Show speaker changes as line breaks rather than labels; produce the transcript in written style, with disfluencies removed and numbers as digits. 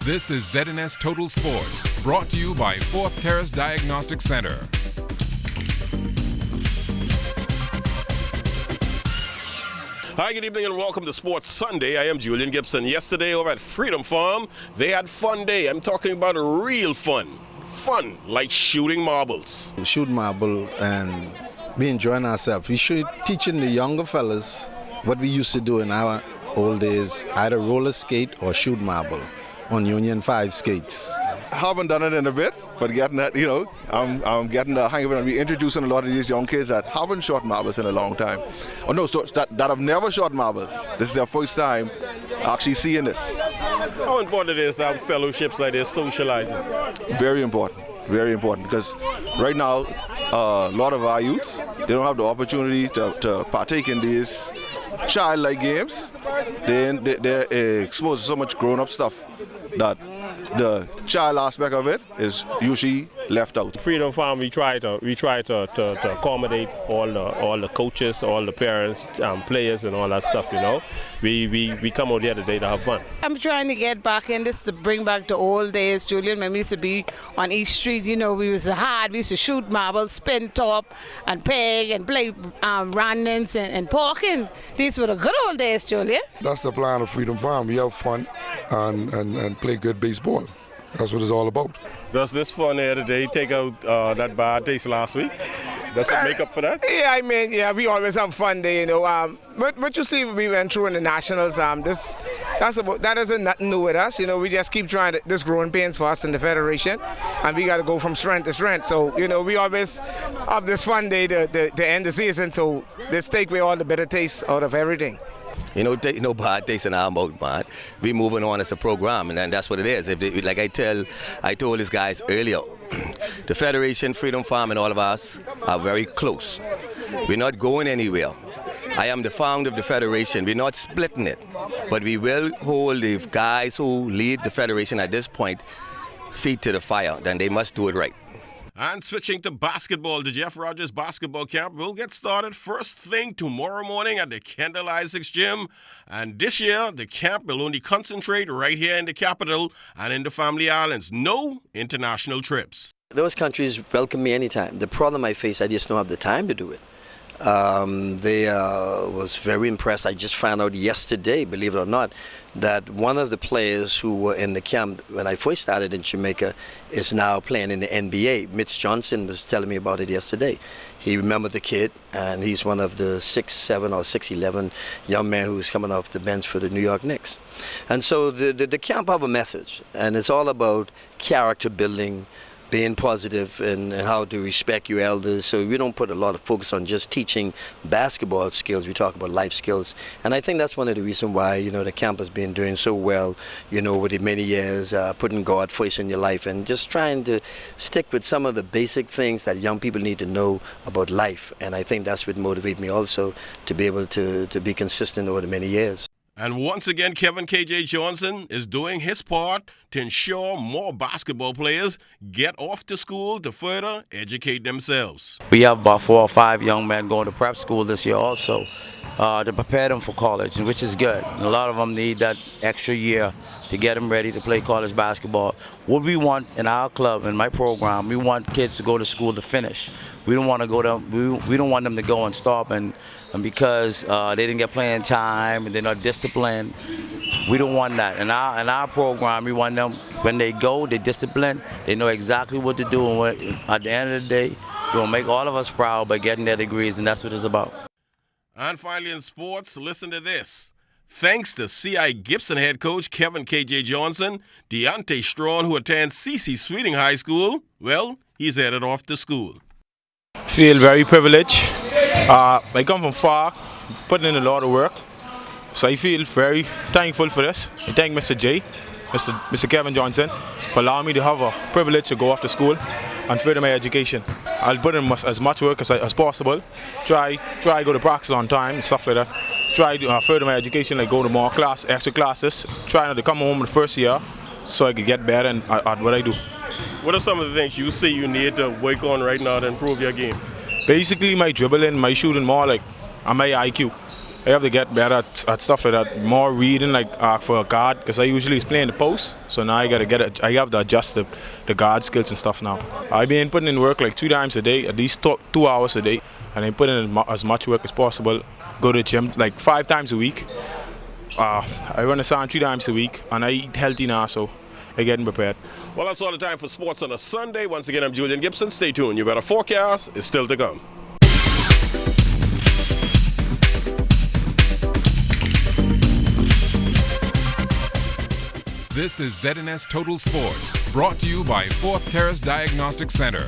This is ZNS Total Sports, brought to you by Fourth Terrace Diagnostic Center.
Hi, good evening and welcome to Sports Sunday. I am Julian Gibson. Yesterday over at Freedom Farm, they had fun day. I'm talking about real fun. Fun like shooting marbles.
Shoot marble and we enjoying ourselves. We should teaching the younger fellas what we used to do in our old days, either roller skate or shoot marble on Union 5 skates.
I haven't done it in a bit, but getting that, I'm getting the hang of it, and we're introducing a lot of these young kids that haven't shot marbles in a long time. Oh no, so that have never shot marbles. This is their first time actually seeing this.
How important it is to have fellowships like this, socializing?
Very important, because right now, a lot of our youths, they don't have the opportunity to partake in these childlike games. They're exposed to so much grown-up stuff that the child aspect of it is usually left out.
Freedom Farm, we try to accommodate all the coaches, all the parents, players, and all that stuff. We come out here today to have fun.
I'm trying to get back in this to bring back the old days, Julian. When we used to be on East Street, we was hard. We used to shoot marbles, spin top, and peg, and play randons and parking. These were the good old days, Julian.
That's the plan of Freedom Farm. We have fun and play good baseball. That's what it's all about.
Does this fun here today take out that bad taste last week? Does it make up for that?
Yeah, we always have fun there, But you see, we went through in the Nationals. That isn't nothing new with us. We just keep trying to, this growing pains for us in the Federation, and we got to go from strength to strength. So, we always have this fun day to end the season. So let's take away all the bitter taste out of everything.
No bad taste in our mouth, man. We moving on as a program, and that's what it is. Like I told these guys earlier, the Federation, Freedom Farm, and all of us are very close. We're not going anywhere. I am the founder of the Federation. We're not splitting it, but we will hold the guys who lead the Federation at this point feet to the fire. Then they must do it right.
And switching to basketball, the Jeff Rogers basketball camp will get started first thing tomorrow morning at the Kendall Isaacs Gym. And this year, the camp will only concentrate right here in the capital and in the Family Islands. No international trips.
Those countries welcome me anytime. The problem I face, I just don't have the time to do it. They was very impressed. I just found out yesterday, believe it or not, that one of the players who were in the camp when I first started in Jamaica is now playing in the NBA. Mitch Johnson was telling me about it yesterday. He remembered the kid, and he's one of the 6'7" or 6'11" young men who's coming off the bench for the New York Knicks. And so the camp have a message, and it's all about character building, being positive and how to respect your elders. So we don't put a lot of focus on just teaching basketball skills. We talk about life skills. And I think that's one of the reasons why, the camp has been doing so well, over the many years, putting God first in your life and just trying to stick with some of the basic things that young people need to know about life. And I think that's what motivates me also to be able to be consistent over the many years.
And once again, Kevin KJ Johnson is doing his part to ensure more basketball players get off to school to further educate themselves.
We have about 4 or 5 young men going to prep school this year also to prepare them for college, which is good. And a lot of them need that extra year to get them ready to play college basketball. What we want in our club, in my program, we want kids to go to school to finish. We don't want to go to, we don't want them to go and stop and because they didn't get playing time and they're not disciplined. We don't want that. In our program, we want them, when they go, they're disciplined, they know exactly what to do, and at the end of the day, they'll make all of us proud by getting their degrees, and that's what it's about.
And finally in sports, listen to this. Thanks to C.I. Gibson head coach Kevin KJ Johnson, Deontay Strawn, who attends C.C. Sweeting High School, well, he's headed off to school.
Feel very privileged. I come from far, putting in a lot of work, so I feel very thankful for this. I thank Mr. Kevin Johnson, for allowing me to have a privilege to go off to school and further my education. I'll put in as much work as possible, try go to practice on time and stuff like that. Try to further my education, like go to more extra classes, try not to come home in the first year so I could get better at what I do.
What are some of the things you see you need to work on right now to improve your game?
Basically my dribbling, my shooting more like, and my IQ. I have to get better at stuff like that. More reading, like for a guard, because I usually play in the post. So now I have to adjust the guard skills and stuff now. I've been putting in work like 2 times a day, at least 2 hours a day, and I put in as much work as possible. Go to the gym like 5 times a week. I run a sound 3 times a week, and I eat healthy now, so I'm getting prepared.
Well, that's all the time for sports on a Sunday. Once again, I'm Julian Gibson. Stay tuned. You better forecast is still to come.
This is ZNS Total Sports, brought to you by 4th Terrace Diagnostic Center.